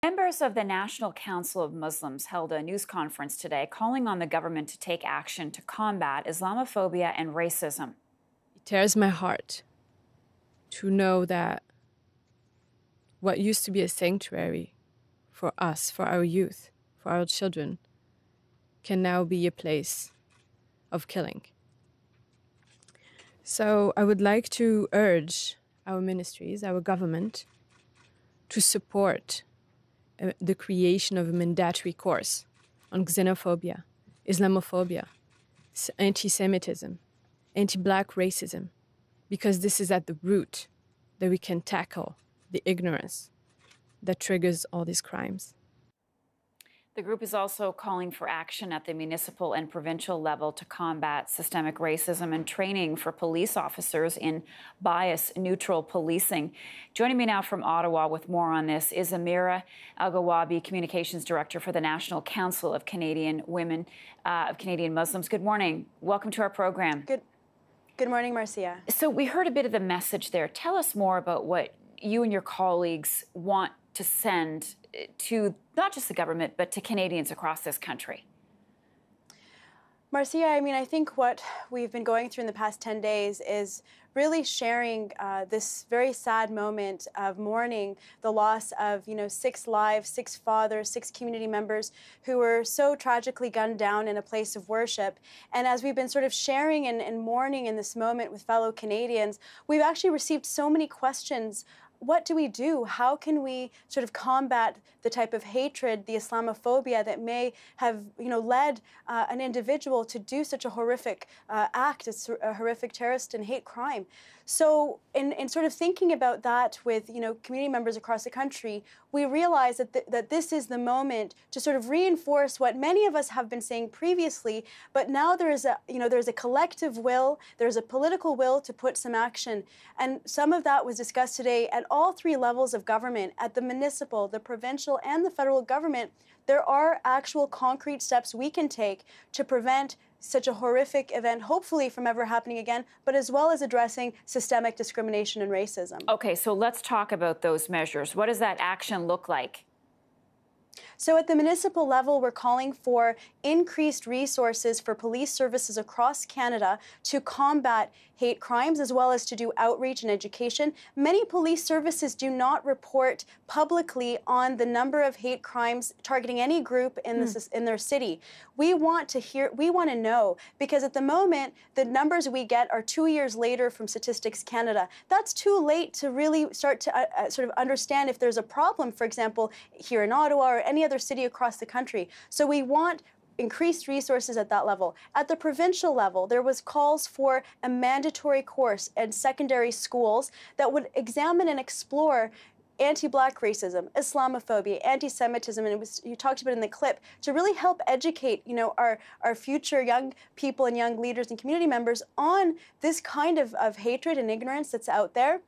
Members of the National Council of Muslims held a news conference today calling on the government to take action to combat Islamophobia and racism. It tears my heart to know that what used to be a sanctuary for us, for our youth, for our children, can now be a place of killing. So I would like to urge our ministries, our government, to support the creation of a mandatory course on xenophobia, Islamophobia, anti-Semitism, anti-Black racism, because this is at the root that we can tackle the ignorance that triggers all these crimes. The group is also calling for action at the municipal and provincial level to combat systemic racism and training for police officers in bias-neutral policing. Joining me now from Ottawa with more on this is Amira, Elghawaby, Communications Director for the National Council of Canadian Women, of Canadian Muslims. Good morning. Welcome to our program. Good morning, Marcia. So we heard a bit of the message there. Tell us more about what you and your colleagues want to send to not just the government, but to Canadians across this country. Marcia, I think what we've been going through in the past 10 days is really sharing this very sad moment of mourning the loss of, 6 lives, 6 fathers, 6 community members who were so tragically gunned down in a place of worship. And as we've been sort of sharing and mourning in this moment with fellow Canadians, we've actually received so many questions. What do we do? How can we sort of combat the type of hatred, the Islamophobia that may have, led an individual to do such a horrific act, a horrific terrorist and hate crime? So in sort of thinking about that with, community members across the country, we realize that this is the moment to sort of reinforce what many of us have been saying previously, but now there's a collective will, there's a political will to put some action. And some of that was discussed today at all 3 levels of government, at the municipal, the provincial, and the federal government. There are actual concrete steps we can take to prevent such a horrific event, hopefully from ever happening again, but as well as addressing systemic discrimination and racism. Okay, so let's talk about those measures. What does that action look like? So at the municipal level, we're calling for increased resources for police services across Canada to combat hate crimes, as well as to do outreach and education. Many police services do not report publicly on the number of hate crimes targeting any group in their city. We want to know, because at the moment, the numbers we get are 2 years later from Statistics Canada. That's too late to really start to sort of understand if there's a problem, for example, here in Ottawa or any other city across the country. So we want increased resources at that level. At the provincial level, there was calls for a mandatory course in secondary schools that would examine and explore anti-Black racism, Islamophobia, anti-Semitism, and you talked about it in the clip, to really help educate, our future young people and young leaders and community members on this kind of hatred and ignorance that's out there,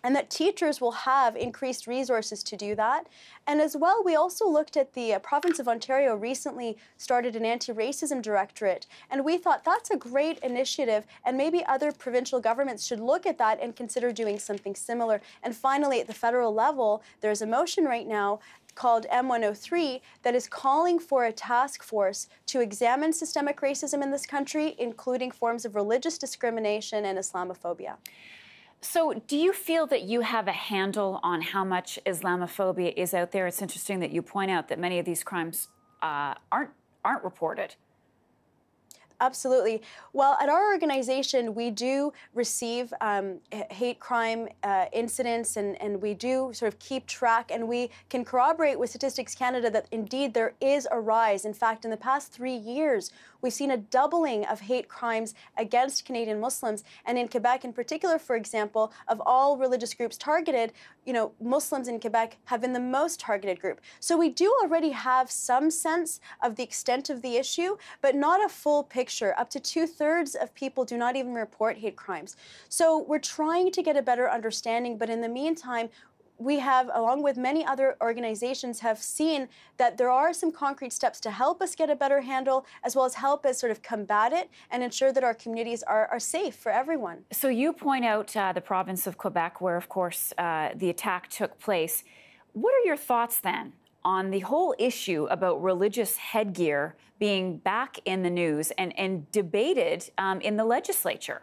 and that teachers will have increased resources to do that. And as well, we also looked at the province of Ontario recently started an anti-racism directorate, and we thought that's a great initiative, and maybe other provincial governments should look at that and consider doing something similar. And finally, at the federal level, there's a motion right now called M103 that is calling for a task force to examine systemic racism in this country, including forms of religious discrimination and Islamophobia. So do you feel that you have a handle on how much Islamophobia is out there? It's interesting that you point out that many of these crimes aren't reported. Absolutely. Well, at our organization, we do receive hate crime incidents, and we do sort of keep track, and we can corroborate with Statistics Canada that indeed there is a rise. In fact, in the past 3 years, we've seen a doubling of hate crimes against Canadian Muslims. And in Quebec in particular, for example, of all religious groups targeted, Muslims in Quebec have been the most targeted group. So we do already have some sense of the extent of the issue, but not a full picture. Up to 2/3 of people do not even report hate crimes. So we're trying to get a better understanding, but in the meantime, we have, along with many other organizations, have seen that there are some concrete steps to help us get a better handle, as well as help us sort of combat it and ensure that our communities are safe for everyone. So you point out the province of Quebec, where, of course, the attack took place. What are your thoughts then on the whole issue about religious headgear being back in the news and debated in the legislature?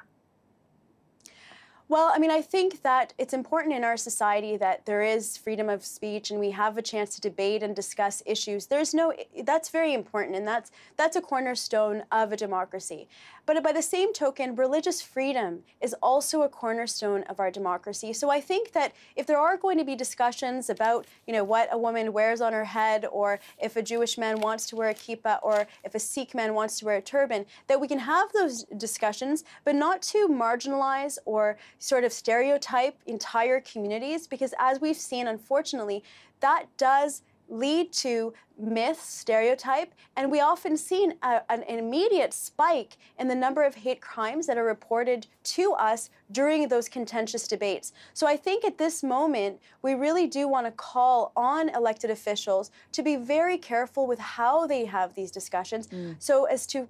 Well, I mean, I think that it's important in our society that there is freedom of speech and we have a chance to debate and discuss issues. That's very important, and that's a cornerstone of a democracy. But by the same token, religious freedom is also a cornerstone of our democracy. So I think that if there are going to be discussions about, what a woman wears on her head, or if a Jewish man wants to wear a kippah, or if a Sikh man wants to wear a turban, that we can have those discussions, but not to marginalize or sort of stereotype entire communities, because as we've seen, unfortunately, that does lead to myth, stereotype, and we often see an immediate spike in the number of hate crimes that are reported to us during those contentious debates. So I think at this moment, we really do want to call on elected officials to be very careful with how they have these discussions, so as to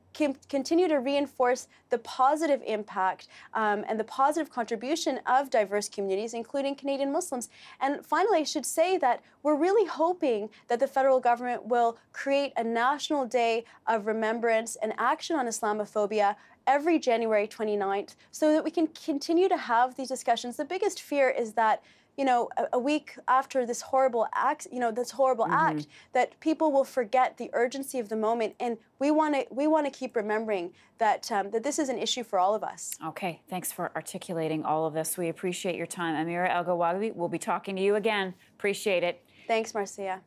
continue to reinforce the positive impact and the positive contribution of diverse communities, including Canadian Muslims. And finally, I should say that we're really hoping that the federal government will create a national day of remembrance and action on Islamophobia every January 29th, so that we can continue to have these discussions. The biggest fear is that, a week after this horrible act, act, that people will forget the urgency of the moment, and we want to keep remembering that that this is an issue for all of us. Okay, thanks for articulating all of this. We appreciate your time, Amira Elghawaby. We'll be talking to you again. Appreciate it. Thanks, Marcia.